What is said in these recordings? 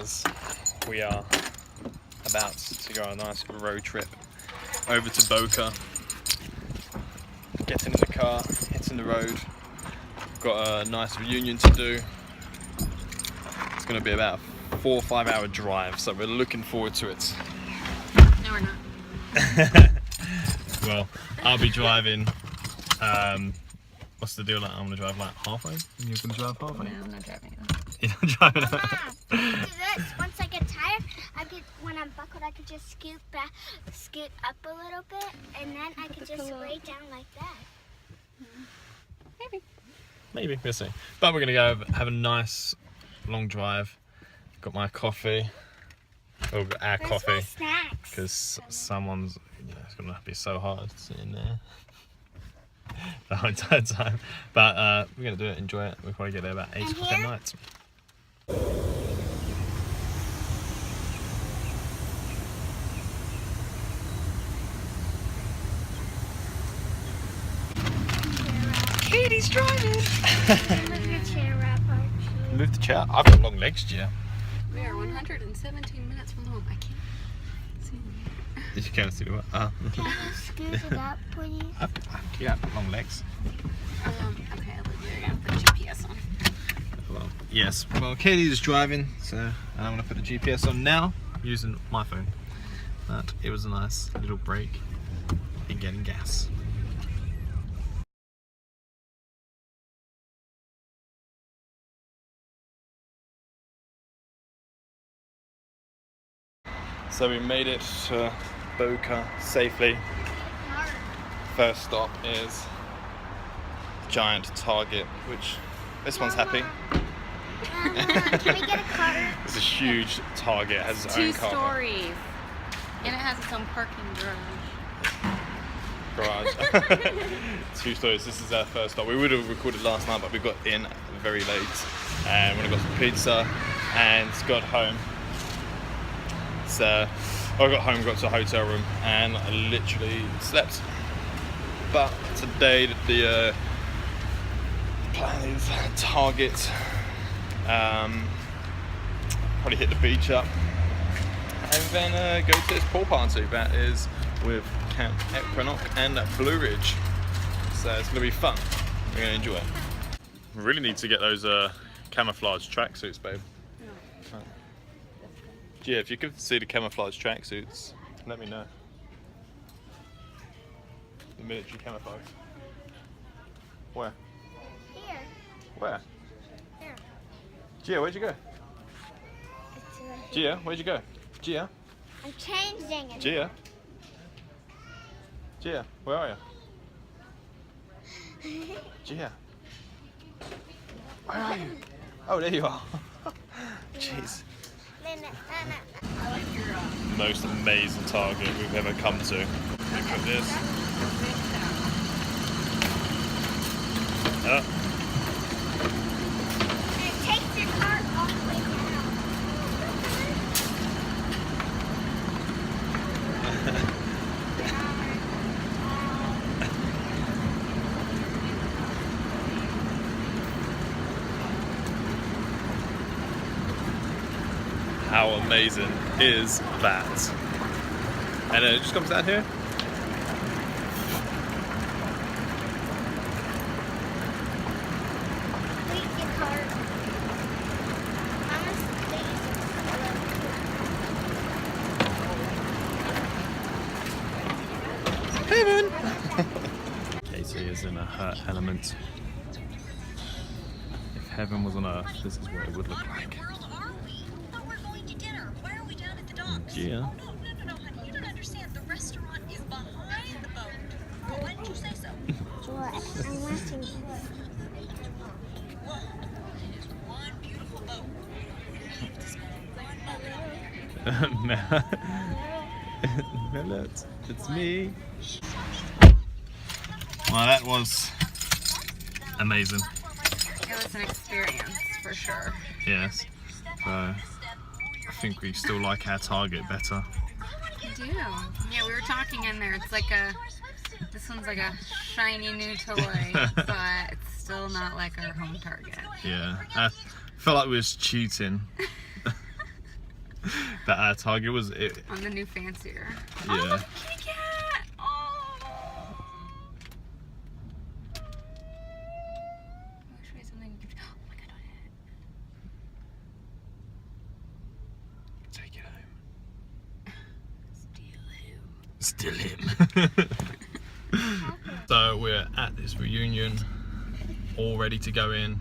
as we are about to go on a nice road trip over to Boca. Getting in the car, hitting the road. Got a nice reunion to do. It's going to be about a 4 or 5 hour drive, so we're looking forward to it. No, we're not. Well, I'll be driving. What's the deal? Like, I'm gonna drive like halfway, and you're gonna drive halfway. No, I'm not driving it. You're not driving it. Do this. Once I get tired, when I'm buckled, I could just scoot up a little bit, and then I could just lay down like that. Maybe, we'll see. But we're gonna go have a nice long drive. Got my coffee. Or our Where's coffee. my snacks? Because someone's, it's gonna be so hard sitting there the whole entire time. But we're gonna do it, enjoy it. We'll probably get there about 8 o'clock at night. Katie's driving! Move your chair up, Archie. Move the chair. I've got long legs, Gia. We are 117 minutes from home. I can't see them. Did you can't see the what? Can you scoot it up, please? Yeah, I've got long legs. Okay, I live here. I gotta put GPS on. Well, yes. Well, Katie's driving, so I'm gonna put the GPS on now using my phone. But it was a nice little break in getting gas. So we made it to Boca safely. First stop is giant Target, which this one's happy. Can we get a car? It's a huge Target, it has its own car. 2 stories. And it has its own parking Garage. 2 stories. This is our first stop. We would have recorded last night, but we got in very late and we got some pizza and got home. So I got home, got to a hotel room, and I literally slept. But today the plan is Target. Probably hit the beach up, and then go to this pool party that is with Camp Equinox and Blue Ridge. So it's gonna be fun. We're gonna enjoy it. We really need to get those camouflage tracksuits, babe. Yeah, if you could see the camouflage tracksuits, let me know. The military camouflage. Where? Here. Where? Here. Gia, where'd you go? It's right here. Gia, where'd you go? Gia? I'm changing it. Gia? Gia, where are you? Gia? Where are you? Oh, there you are. Jeez. Most amazing Target we've ever come to. Look at this. It takes your car all the way down. How amazing is that? And it just comes down here. Leave your car. Mama's Heaven! Katie is in her element. If heaven was on earth, this is what it would look like. Yeah. No, honey, you don't understand. The restaurant is behind the boat. Well, why didn't you say so? I'm watching. Whoa. It is one beautiful boat. It's me. Well, that was amazing. It was an experience for sure. Yes. So I think we still like our Target better. We do. Yeah, we were talking in there. It's like this one's like a shiny new toy, but it's still not like our home Target. Yeah. I felt like we was cheating. That Target was it. On the new fancier. Yeah. Oh, look, kitty cat! Oh. I'll show you something. Oh my god, don't hit. Take it home. Steal him. Still him. So we're at this reunion, all ready to go in.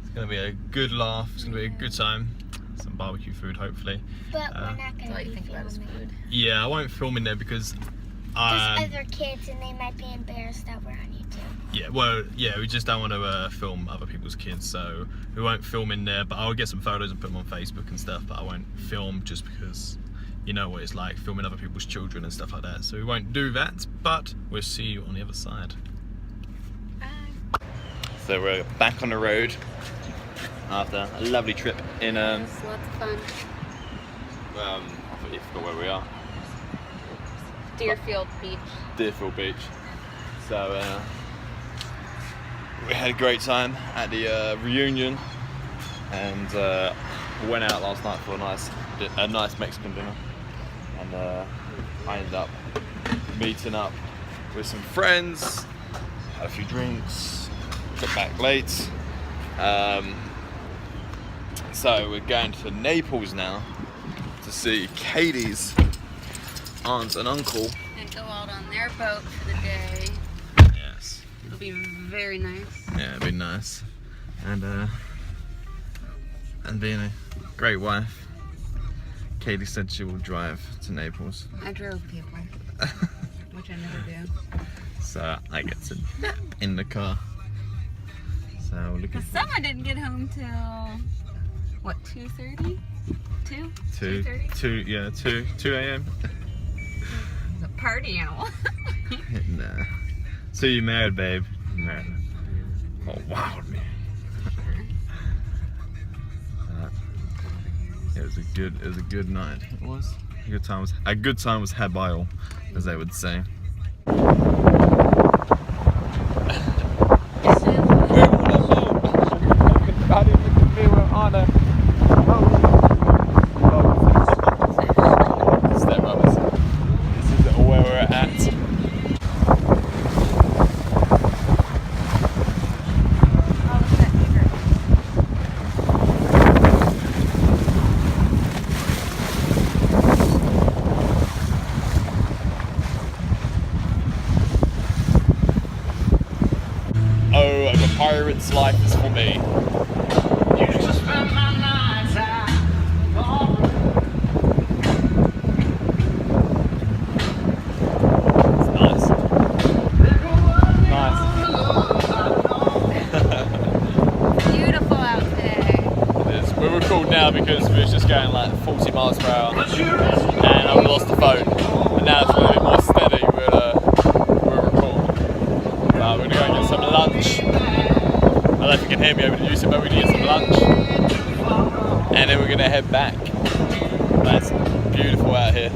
It's gonna be a good laugh. It's gonna be a good time. Some barbecue food, hopefully. But we're not That's gonna all you be think about is filming. food. Yeah, I won't film in there because. There's other kids and they might be embarrassed that we're on YouTube. Yeah, well, yeah, we just don't want to film other people's kids, so we won't film in there. But I'll get some photos and put them on Facebook and stuff. But I won't film just because. You know what it's like filming other people's children and stuff like that. So we won't do that, but we'll see you on the other side. Bye. So we're back on the road after a lovely trip in It's lots of fun. I forgot where we are. Deerfield Beach. Deerfield Beach. So we had a great time at the reunion, and went out last night for a nice Mexican dinner. And I ended up meeting up with some friends, had a few drinks, got back late. So we're going to Naples now to see Katie's aunt and uncle. And go out on their boat for the day. Yes. It'll be very nice. Yeah, it'd be nice. And being a great wife, Katie said she will drive to Naples. I drove people, which I never do. So I get to in the car. So we're looking Because someone didn't get home till, what, 2:30? 2? 2 a.m. He's a party animal. Nah. So you married, babe? You married. Oh wow, man. It was a good night. It was. A good time was had by all, as they would say. This is where we're at. Oh, the pirate's life is for me. It's nice. Beautiful out today. It is. We're recording now because we were just going like 40 miles per hour and I lost the phone. And now it's a little bit more steady. We're recording. We're going to go and get some lunch. I don't know if you can hear me over the YouTube, but we're going to get some lunch. And then we're going to head back. That's beautiful out here.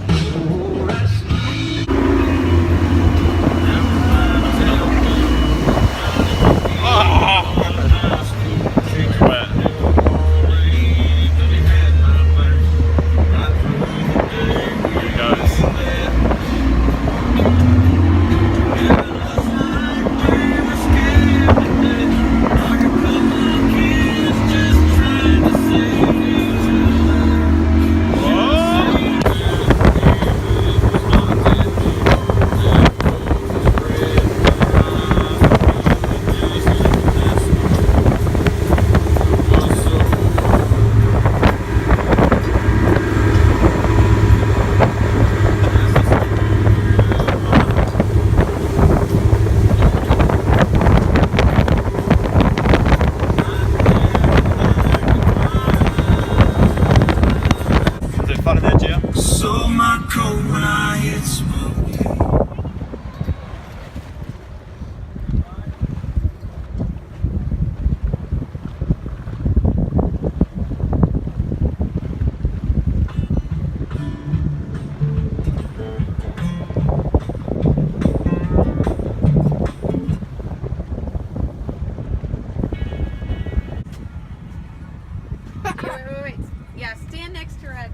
Wait. Yeah, stand next to Red.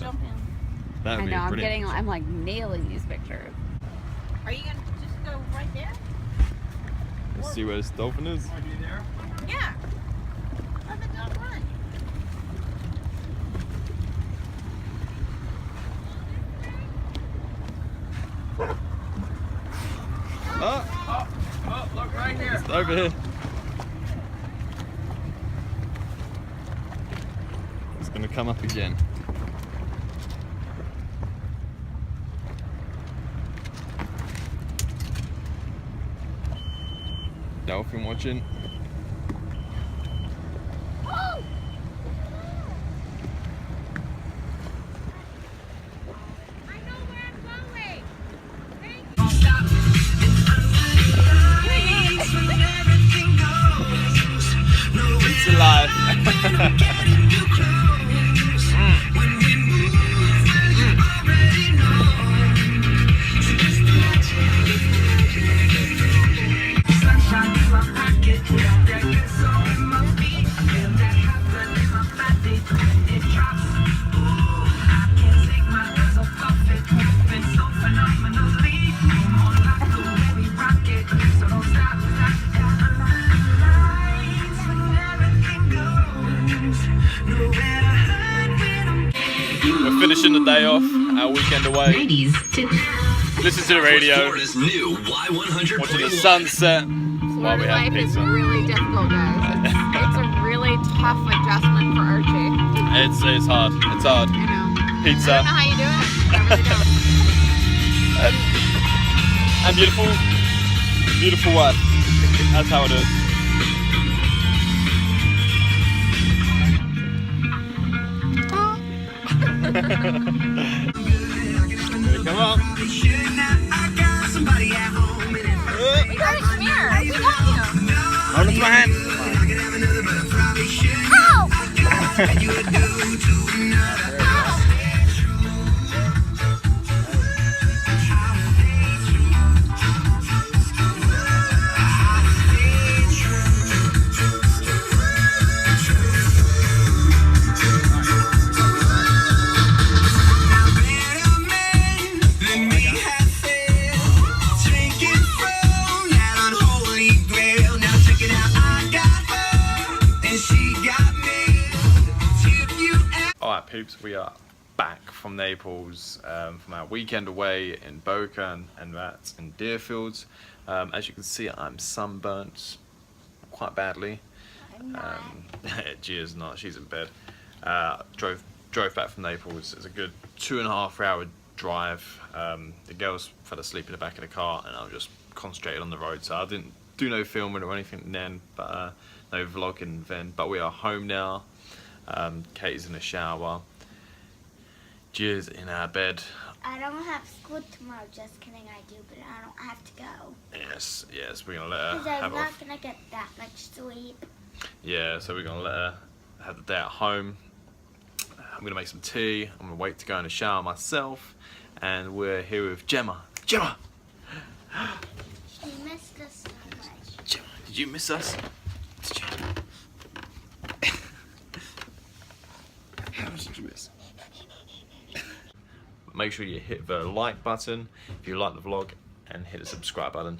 jump in. That would I be know, I'm brilliant. I'm like nailing these pictures. Are you gonna just go right there? Let's see where this dolphin is. Yeah. Let the dog run. Oh, Oh, look right here. it's over here. It's gonna come up again. Dolphin watching. It's alive. We're finishing the day off, our weekend away. Listen to the radio, Florida's new Y100 watching the sunset while we Florida have life is pizza. really difficult, guys. It's a really tough adjustment for Archie. It's hard. It's hard. I know. Pizza I don't know how you do it. I really don't. and beautiful wife. That's how it is. Come on. We got a schmear. We got you. Hold on to my hand. Alright peeps, we are back from Naples from our weekend away in Boca and that's in Deerfields. As you can see, I'm sunburnt quite badly. Gia's not, she's in bed. Drove back from Naples. It's a good 2.5 hour drive. The girls fell asleep in the back of the car and I was just concentrated on the road, so I didn't do no filming or anything then, but no vlogging then. But we are home now. Katie's in the shower. Gia's in our bed. I don't have school tomorrow, just kidding, I do, but I don't have to go. Yes, we're gonna let her Because I'm have not off. going to get that much sleep. Yeah, so we're gonna let her have the day at home. I'm gonna make some tea. I'm gonna wait to go in the shower myself, and we're here with Gemma. Gemma, She missed us so much. Gemma, did you miss us? Did you? How much did you miss? Make sure you hit the like button if you like the vlog and hit the subscribe button.